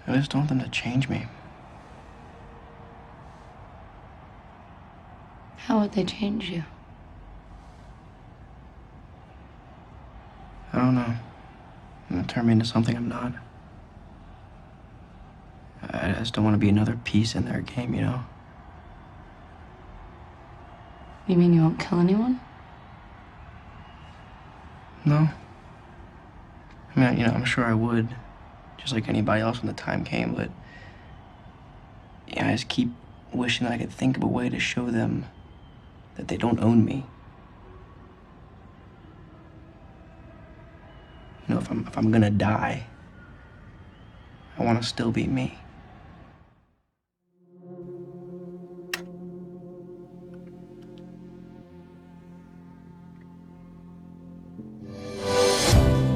I just don't want them to change me. How would they change you? I don't know. Turn me into something I'm not. I just don't want to be another piece in their game, you know? You mean you won't kill anyone? No. I mean, I'm sure I would, just like anybody else when the time came, but I just keep wishing that I could think of a way to show them that they don't own me. If I'm gonna die, I want to still be me.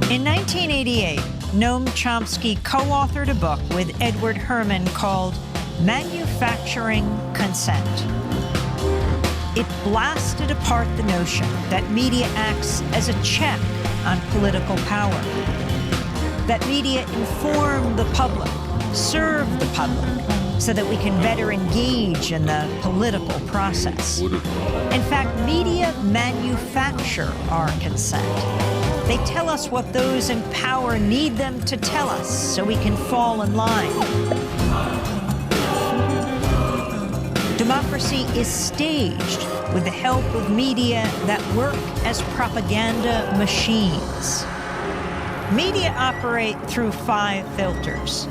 In 1988, Noam Chomsky co-authored a book with Edward Herman called Manufacturing Consent. It blasted apart the notion that media acts as a check on political power, that media inform the public, serve the public, so that we can better engage in the political process. In fact, media manufacture our consent. They tell us what those in power need them to tell us so we can fall in line. Democracy is staged with the help of media that work as propaganda machines. Media operate through 5 filters.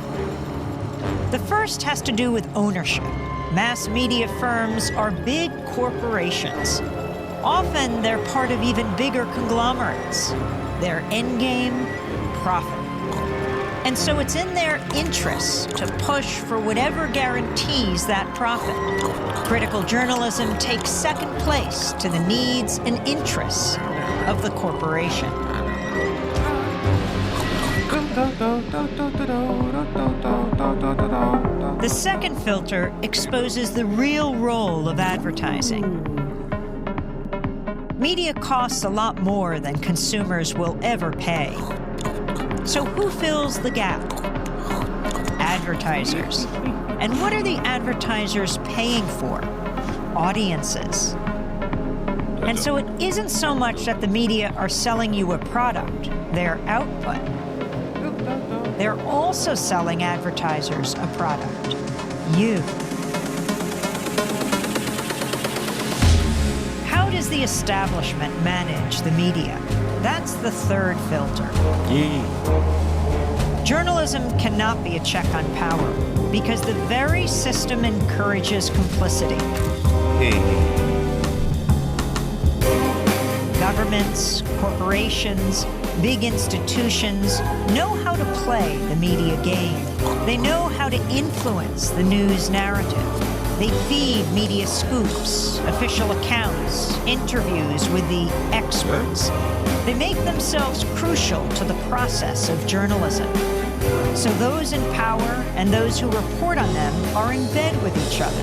The first has to do with ownership. Mass media firms are big corporations. Often they're part of even bigger conglomerates. Their end game, profit. And so it's in their interests to push for whatever guarantees that profit. Critical journalism takes second place to the needs and interests of the corporation. The second filter exposes the real role of advertising. Media costs a lot more than consumers will ever pay. So who fills the gap? Advertisers. And what are the advertisers paying for? Audiences. And so it isn't so much that the media are selling you a product, their output. They're also selling advertisers a product, you. How does the establishment manage the media? That's the third filter. Journalism cannot be a check on power because the very system encourages complicity. Governments, corporations, big institutions know how to play the media game. They know how to influence the news narrative. They feed media scoops, official accounts, interviews with the experts. They make themselves crucial to the process of journalism. So those in power and those who report on them are in bed with each other.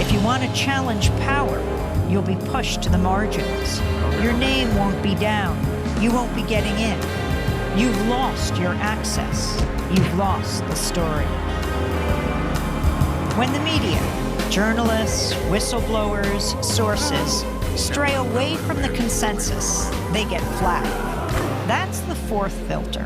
If you want to challenge power, you'll be pushed to the margins. Your name won't be down. You won't be getting in. You've lost your access. You've lost the story. When the media, journalists, whistleblowers, sources, stray away from the consensus, they get flat. That's the fourth filter.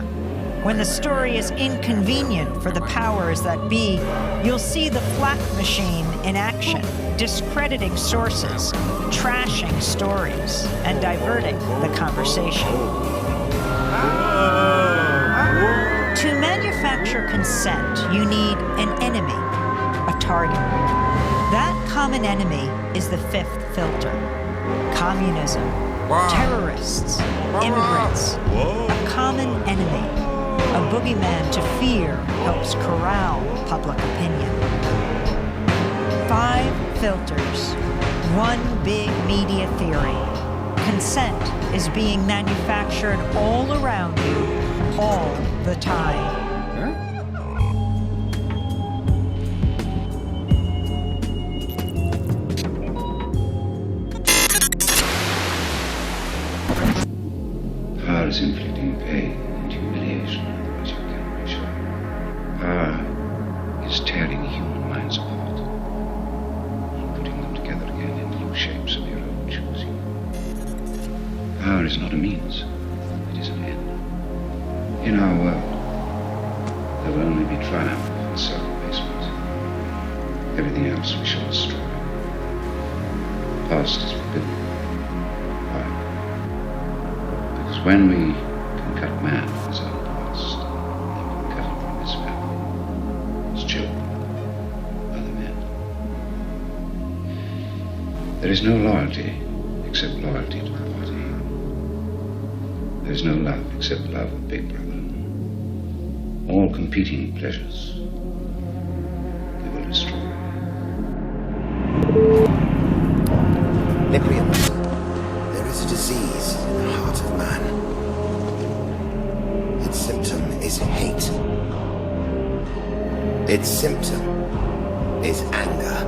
When the story is inconvenient for the powers that be, you'll see the flak machine in action, discrediting sources, trashing stories, and diverting the conversation. To manufacture consent, you need an enemy, a target. That common enemy is the fifth filter. Communism, terrorists, immigrants, a common enemy. A boogeyman to fear helps corral public opinion. 5 filters, one big media theory. Consent is being manufactured all around you, all the time. Power is inflicting pain and humiliation, as you can picture. power is not a means, it is an end. In our world, there will only be triumph and self-abasement. Everything else we shall destroy. The past is forbidden. Why? Because when we can cut man from his own past, then we can cut him from his family, his children, other men. There is no loyalty except loyalty to the party. There is no love except love of Big Brother. All competing pleasures they will destroy. Librians, there is a disease in the heart of man. Its symptom is hate. Its symptom is anger.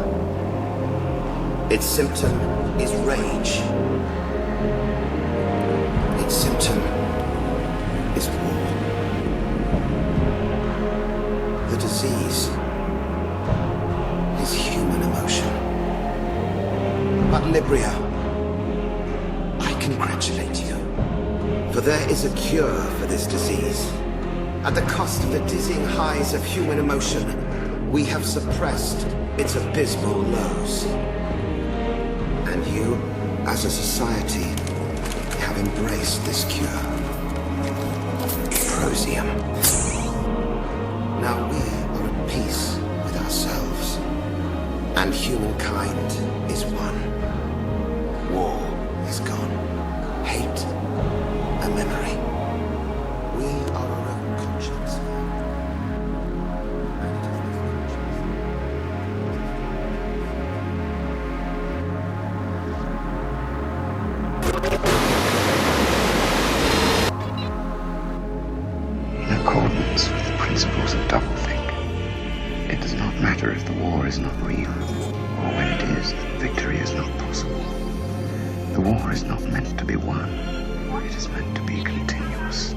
Its symptom is rage. Its symptom is war. The disease is human emotion. But Libria, I congratulate you. For there is a cure for this disease. At the cost of the dizzying highs of human emotion, we have suppressed its abysmal lows. And you, as a society, have embraced this cure. Prosium. Now we are at peace with ourselves, and humankind is one. War is gone. Hate, a memory. We are our own conscience. In accordance with the principles of doublethink, it does not matter if the war is not real, or when it is, that victory is not possible. The war is not meant to be won, it is meant to be continuous.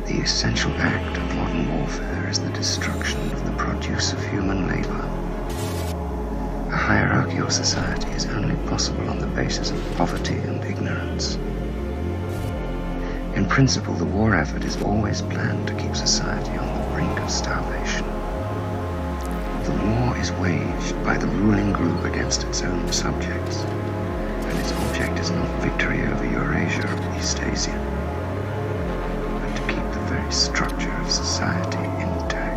The essential act of modern warfare is the destruction of the produce of human labor. A hierarchical society is only possible on the basis of poverty and ignorance. In principle, the war effort is always planned to keep society on the brink of starvation. The war is waged by the ruling group against its own subjects, and its object is not victory over Eurasia or East Asia, but to keep the very structure of society intact.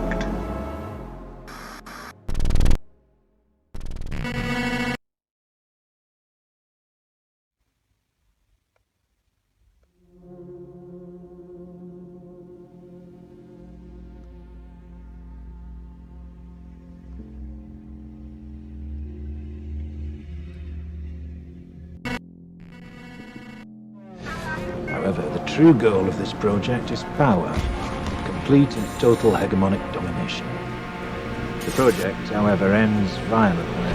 However, the true goal of this project is power, complete and total hegemonic domination. The project, however, ends violently.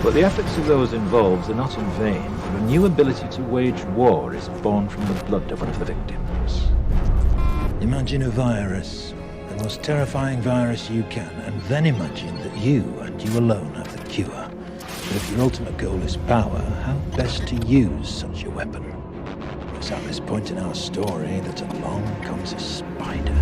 But the efforts of those involved are not in vain, for a new ability to wage war is born from the blood of one of the victims. Imagine a virus, the most terrifying virus you can, and then imagine that you and you alone have the cure. But if your ultimate goal is power, how best to use such a weapon? It's at this point in our story that along comes a spider.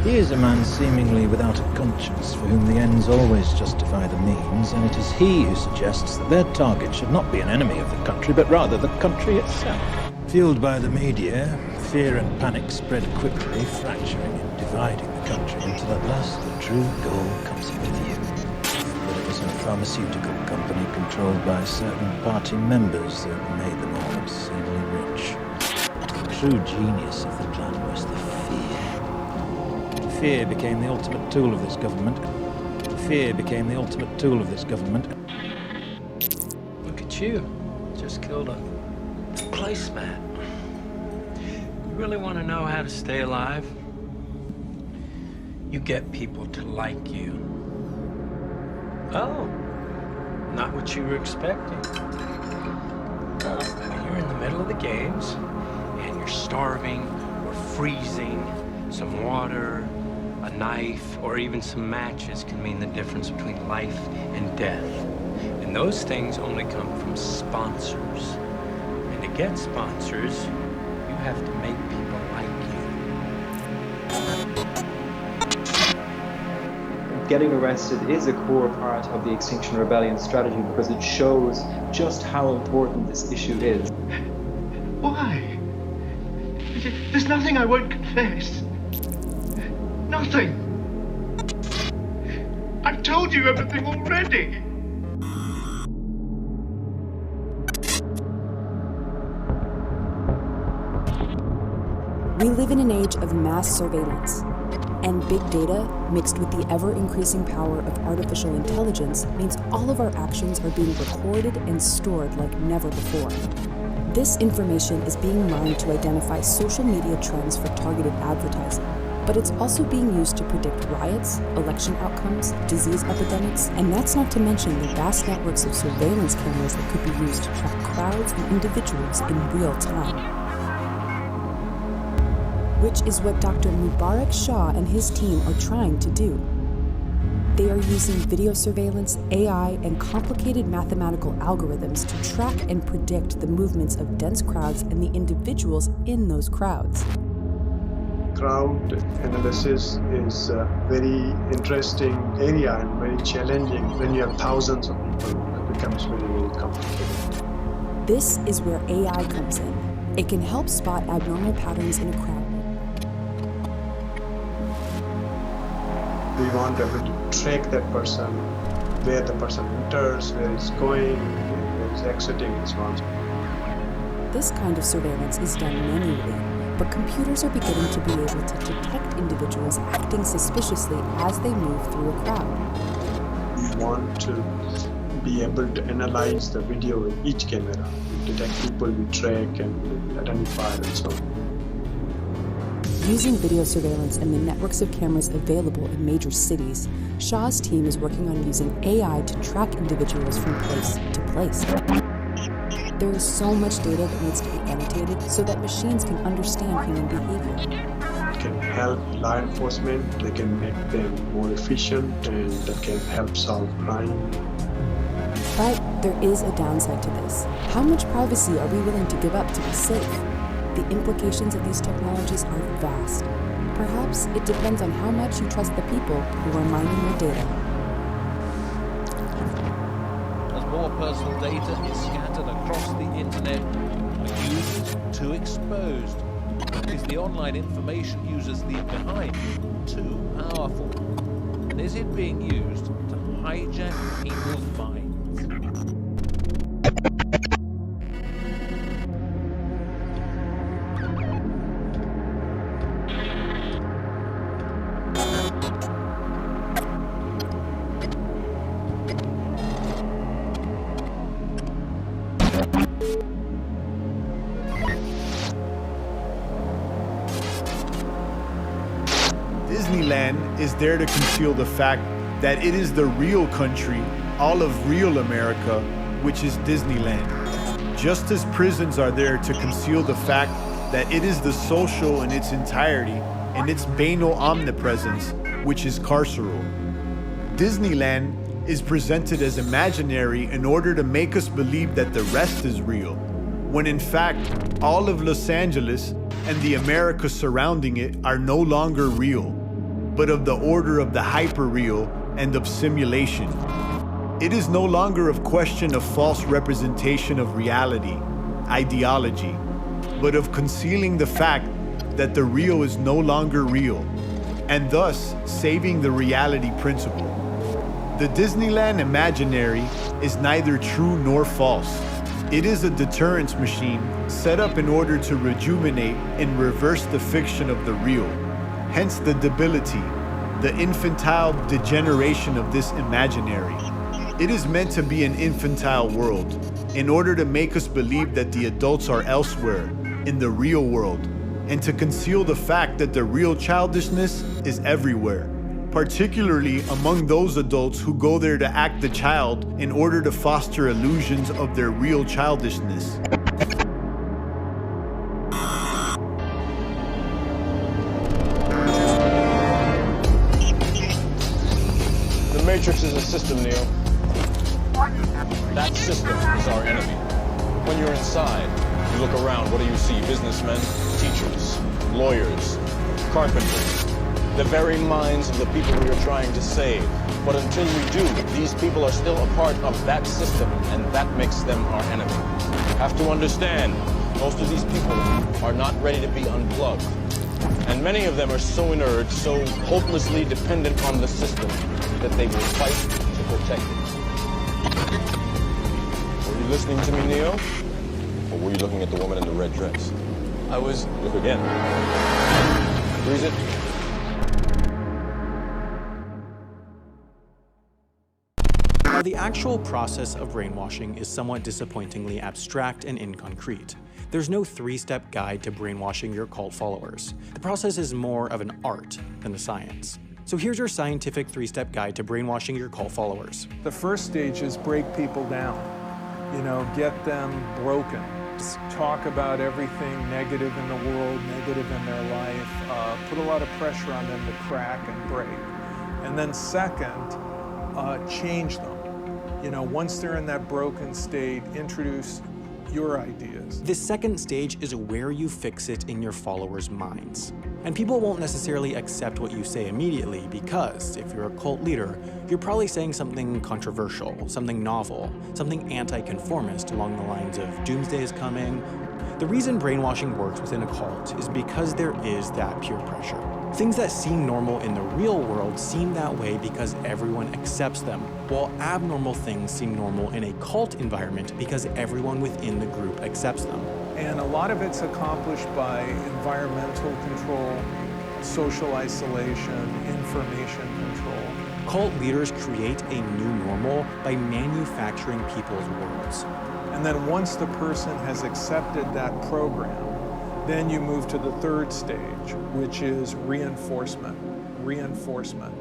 He is a man seemingly without a conscience, for whom the ends always justify the means, and it is he who suggests that their target should not be an enemy of the country, but rather the country itself. Fueled by the media, fear and panic spread quickly, fracturing and dividing the country, until at last the true goal comes into view. But it was a pharmaceutical company controlled by certain party members that made them all obscenely rich. The true genius of the plan was the fear. Fear became the ultimate tool of this government. Fear became the ultimate tool of this government. Look at you. Just killed a placemat. You really want to know how to stay alive? You get people to like you. Oh, not what you were expecting. Oh, you're in the middle of the games, and you're starving or freezing. Some water, a knife, or even some matches can mean the difference between life and death. And those things only come from sponsors. get sponsors, you have to make people like you. Getting arrested is a core part of the Extinction Rebellion strategy because it shows just how important this issue is. Why? There's nothing I won't confess. Nothing. I've told you everything already. We live in an age of mass surveillance, and big data mixed with the ever-increasing power of artificial intelligence means all of our actions are being recorded and stored like never before. This information is being mined to identify social media trends for targeted advertising, but it's also being used to predict riots, election outcomes, disease epidemics, and that's not to mention the vast networks of surveillance cameras that could be used to track crowds and individuals in real time. Which is what Dr. Mubarak Shah and his team are trying to do. They are using video surveillance, AI, and complicated mathematical algorithms to track and predict the movements of dense crowds and the individuals in those crowds. Crowd analysis is a very interesting area and very challenging. When you have thousands of people, it becomes very, very complicated. This is where AI comes in. It can help spot abnormal patterns in a crowd. We want to be able to track that person, where the person enters, where he's going, where he's exiting, and so on. This kind of surveillance is done manually, but computers are beginning to be able to detect individuals acting suspiciously as they move through a crowd. We want to be able to analyze the video in each camera, we detect people we track and we identify and so on. Using video surveillance and the networks of cameras available in major cities, Shah's team is working on using AI to track individuals from place to place. There is so much data that needs to be annotated so that machines can understand human behavior. It can help law enforcement, they can make them more efficient, and that can help solve crime. But there is a downside to this. How much privacy are we willing to give up to be safe? The implications of these technologies are vast. Perhaps it depends on how much you trust the people who are mining your data. As more personal data is scattered across the internet, are users too exposed? Is the online information users leave behind too powerful? And is it being used to hijack people's minds? Disneyland is there to conceal the fact that it is the real country, all of real America, which is Disneyland. Just as prisons are there to conceal the fact that it is the social in its entirety and its banal omnipresence, which is carceral. Disneyland is presented as imaginary in order to make us believe that the rest is real, when in fact, all of Los Angeles and the America surrounding it are no longer real, but of the order of the hyper-real and of simulation. It is no longer a question of false representation of reality, ideology, but of concealing the fact that the real is no longer real, and thus saving the reality principle. The Disneyland imaginary is neither true nor false. It is a deterrence machine set up in order to rejuvenate and reverse the fiction of the real. Hence the debility, the infantile degeneration of this imaginary. It is meant to be an infantile world in order to make us believe that the adults are elsewhere in the real world, and to conceal the fact that the real childishness is everywhere, particularly among those adults who go there to act the child in order to foster illusions of their real childishness. The Matrix is a system, Neo. That system is our enemy. When you're inside, You look around, what do you see? Businessmen, teachers, lawyers, carpenters, the very minds of the people we are trying to save. But until we do, these people are still a part of that system, and that makes them our enemy. You have to understand, most of these people are not ready to be unplugged. And many of them are so inert, so hopelessly dependent on the system, that they will fight to protect it. Were you listening to me, Neo? Or were you looking at the woman in the red dress? I was... Look again. Freeze it. Now, the actual process of brainwashing is somewhat disappointingly abstract and inconcrete. There's no three-step guide to brainwashing your cult followers. The process is more of an art than a science. So here's your scientific three-step guide to brainwashing your cult followers. The first stage is break people down. You know, get them broken. Talk about everything negative in the world, negative in their life. Put a lot of pressure on them to crack and break. And then second, change them. You know, once they're in that broken state, introduce your ideas. This second stage is where you fix it in your followers' minds. And people won't necessarily accept what you say immediately because, if you're a cult leader, you're probably saying something controversial, something novel, something anti-conformist along the lines of doomsday is coming. The reason brainwashing works within a cult is because there is that peer pressure. Things that seem normal in the real world seem that way because everyone accepts them, while abnormal things seem normal in a cult environment because everyone within the group accepts them. And a lot of it's accomplished by environmental control, social isolation, information control. Cult leaders create a new normal by manufacturing people's worlds. And then once the person has accepted that program, then you move to the third stage, which is reinforcement. Reinforcement.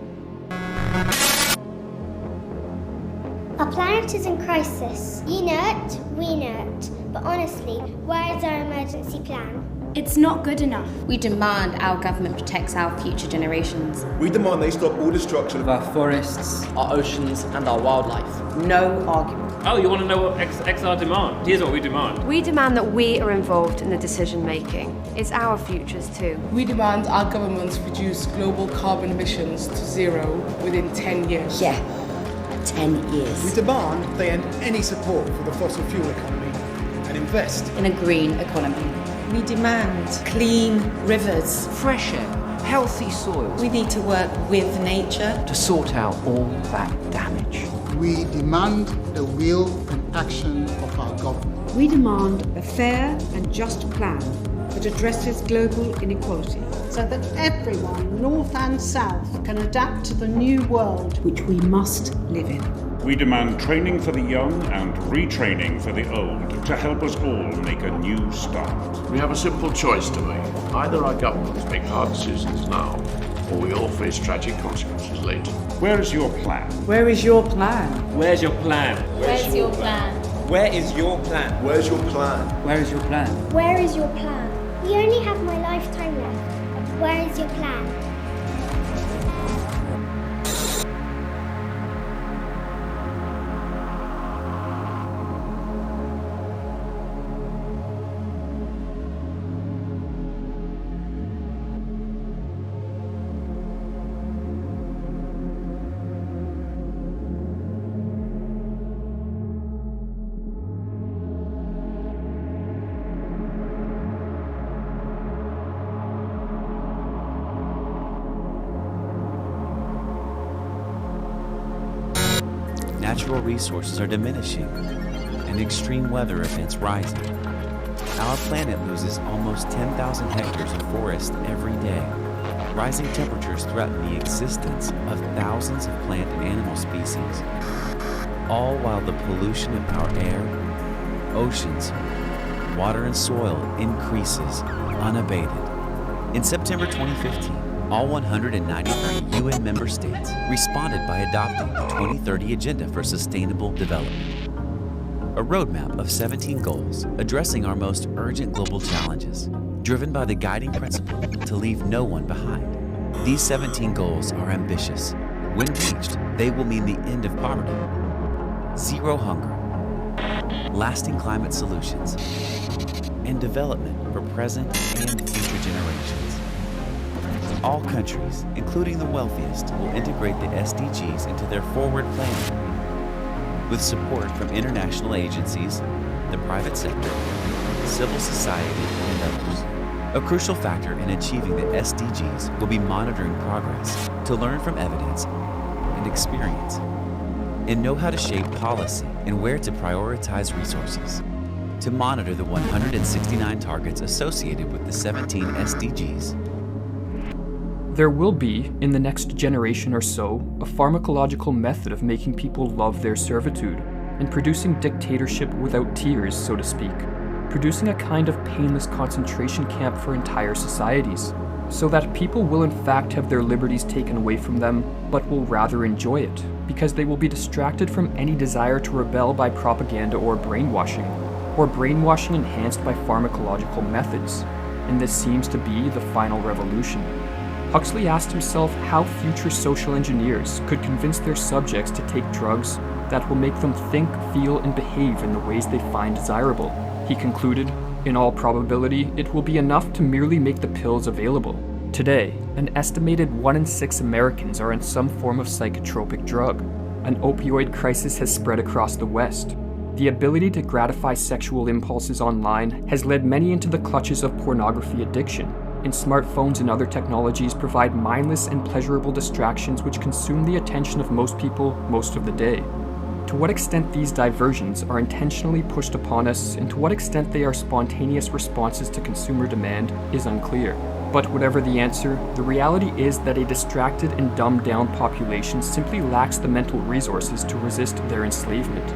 Our planet is in crisis. You know it, we know it. But honestly, where is our emergency plan? It's not good enough. We demand our government protects our future generations. We demand they stop all destruction of our forests, our oceans, and our wildlife. No argument. Oh, you want to know what XR demand? Here's what we demand. We demand that we are involved in the decision making. It's our futures too. We demand our governments reduce global carbon emissions to zero within 10 years. Yeah, 10 years. We demand they end any support for the fossil fuel economy and invest in a green economy. We demand clean rivers, fresh air, healthy soils. We need to work with nature to sort out all that damage. We demand the will and action of our government. We demand a fair and just plan that addresses global inequality, so that everyone, north and south, can adapt to the new world which we must live in. We demand training for the young and retraining for the old to help us all make a new start. We have a simple choice to make. Either our governments make hard decisions now, or we all face tragic consequences later. Where is your plan? Where is your plan? Where's your plan? Where's your plan? Where is your plan? Where's your plan? Where is your plan? Where is your plan? We only have my lifetime left. Where is your plan? Natural resources are diminishing, and extreme weather events rising. Our planet loses almost 10,000 hectares of forest every day. Rising temperatures threaten the existence of thousands of plant and animal species, all while the pollution of our air, oceans, water, and soil increases unabated. In September 2015, all 193 UN member states responded by adopting the 2030 Agenda for Sustainable Development, a roadmap of 17 goals addressing our most urgent global challenges, driven by the guiding principle to leave no one behind. These 17 goals are ambitious. When reached, they will mean the end of poverty, zero hunger, lasting climate solutions, and development for present and future generations. All countries, including the wealthiest, will integrate the SDGs into their forward planning, with support from international agencies, the private sector, civil society, and others. A crucial factor in achieving the SDGs will be monitoring progress to learn from evidence and experience, and know how to shape policy and where to prioritize resources. To monitor the 169 targets associated with the 17 SDGs, there will be, in the next generation or so, a pharmacological method of making people love their servitude, and producing dictatorship without tears, so to speak. Producing a kind of painless concentration camp for entire societies, so that people will in fact have their liberties taken away from them, but will rather enjoy it, because they will be distracted from any desire to rebel by propaganda or brainwashing enhanced by pharmacological methods, and this seems to be the final revolution. Huxley asked himself how future social engineers could convince their subjects to take drugs that will make them think, feel, and behave in the ways they find desirable. He concluded, in all probability, it will be enough to merely make the pills available. Today, an estimated 1 in 6 Americans are on some form of psychotropic drug. An opioid crisis has spread across the West. The ability to gratify sexual impulses online has led many into the clutches of pornography addiction, and smartphones and other technologies provide mindless and pleasurable distractions which consume the attention of most people most of the day. To what extent these diversions are intentionally pushed upon us and to what extent they are spontaneous responses to consumer demand is unclear. But whatever the answer, the reality is that a distracted and dumbed down population simply lacks the mental resources to resist their enslavement.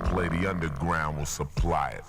Play the underground will supply it.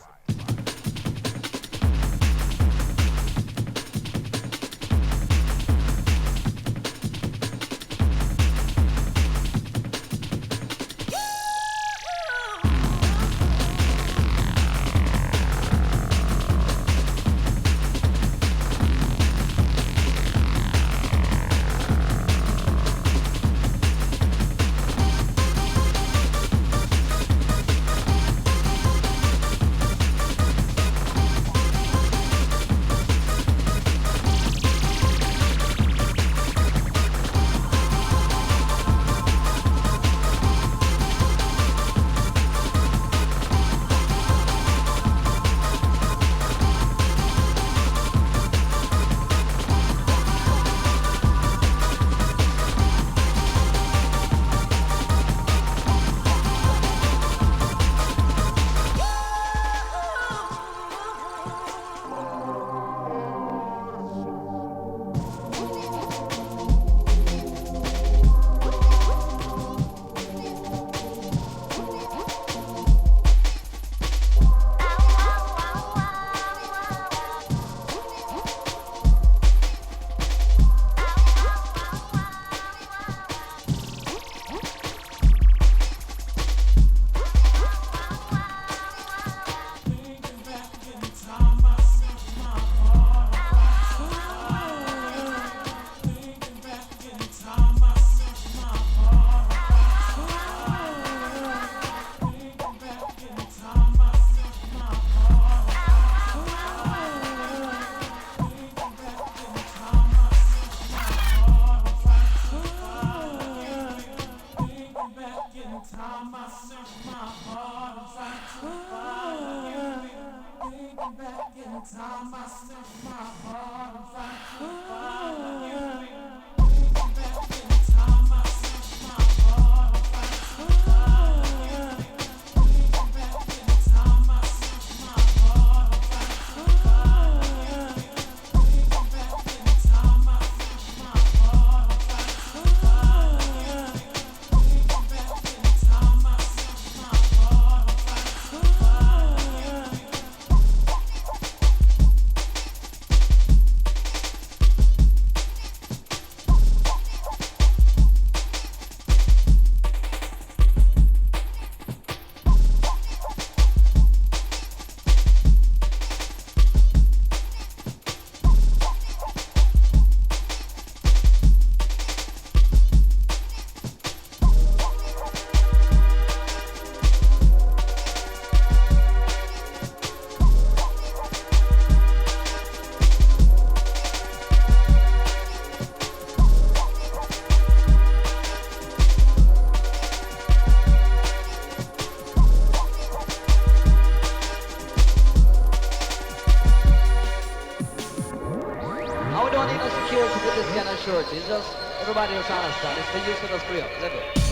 It's just everybody else understand. It's the use of the script. That's it.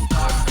Darkness.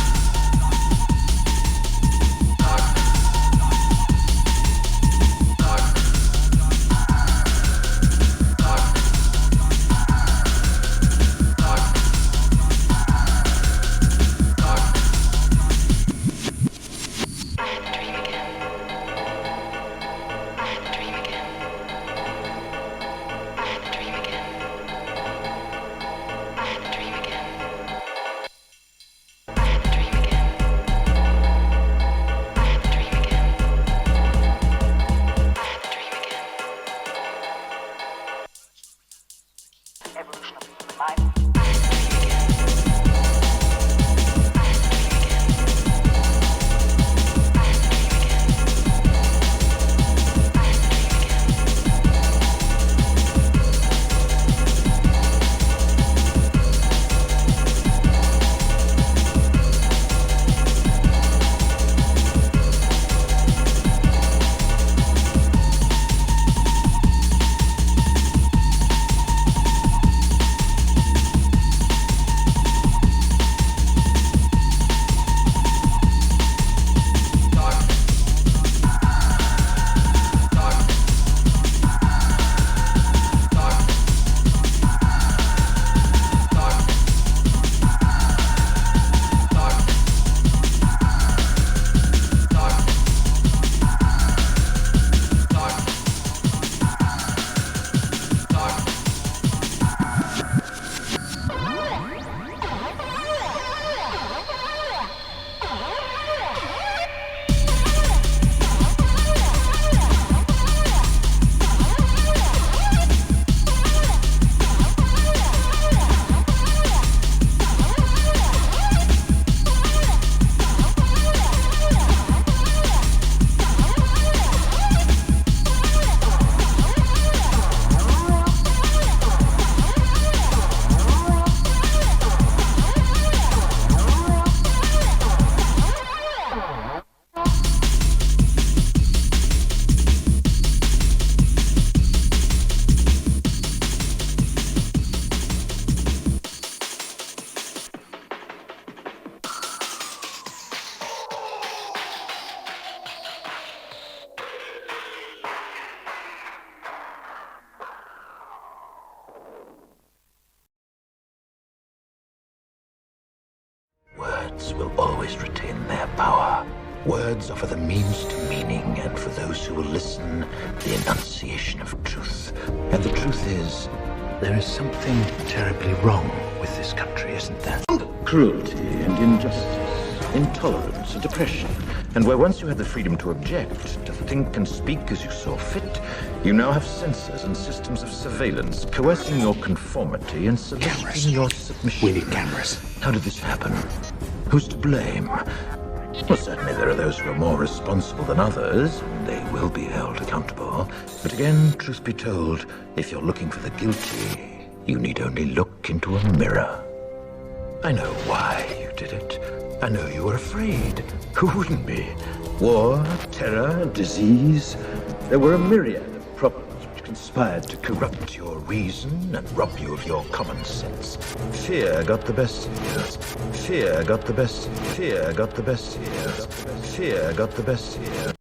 for the means to meaning, and for those who will listen, the enunciation of truth. And the truth is, there is something terribly wrong with this country, isn't there? Cruelty and injustice, intolerance and oppression. And where once you had the freedom to object, to think and speak as you saw fit, you now have censors and systems of surveillance coercing your conformity and soliciting your submission. We need cameras. How did this happen? Who's to blame? Well, certainly there are those who are more responsible than others, and they will be held accountable. But again, truth be told, if you're looking for the guilty, you need only look into a mirror. I know why you did it. I know you were afraid. Who wouldn't be? War, terror, disease. There were a myriad of problems which conspired to corrupt your reason and rob you of your common sense. Fear got the best of you. Fear got the best of you. Fear got the best of you. Fear got the best of you.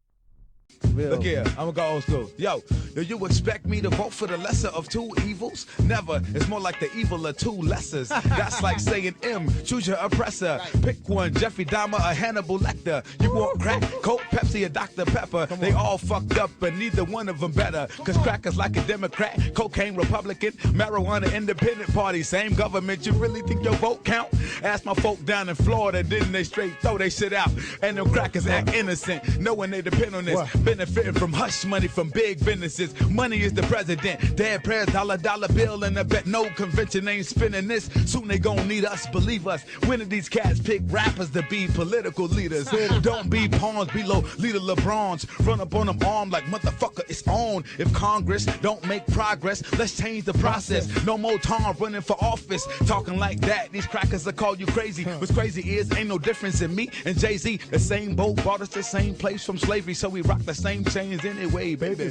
Look here, I'm gonna go old school. Yo, you expect me to vote for the lesser of two evils? Never. It's more like the evil of two lessers. That's like saying M, choose your oppressor. Pick one, Jeffrey Dahmer or Hannibal Lecter. You want crack, Coke, Pepsi, or Dr. Pepper? They all fucked up, but neither one of them better. Cause crack is like a Democrat, cocaine Republican, marijuana independent party. Same government, you really think your vote count? Ask my folk down in Florida, didn't they straight throw they shit out? And them crackers act innocent, knowing they depend on this. Benefiting from hush money from big businesses. Money is the president. Dead prayers, dollar bill, and I bet no convention ain't spinning this. Soon they gon' need us, believe us. When did these cats pick rappers to be political leaders? Don't be pawns below leader LeBron's. Run up on them armed like motherfucker, it's on. If Congress don't make progress, let's change the process. No more Tom running for office. Talking like that, these crackers will call you crazy. What's crazy is ain't no difference in me and Jay-Z. The same boat brought us the same place from slavery, so we rock the same chains anyway, baby.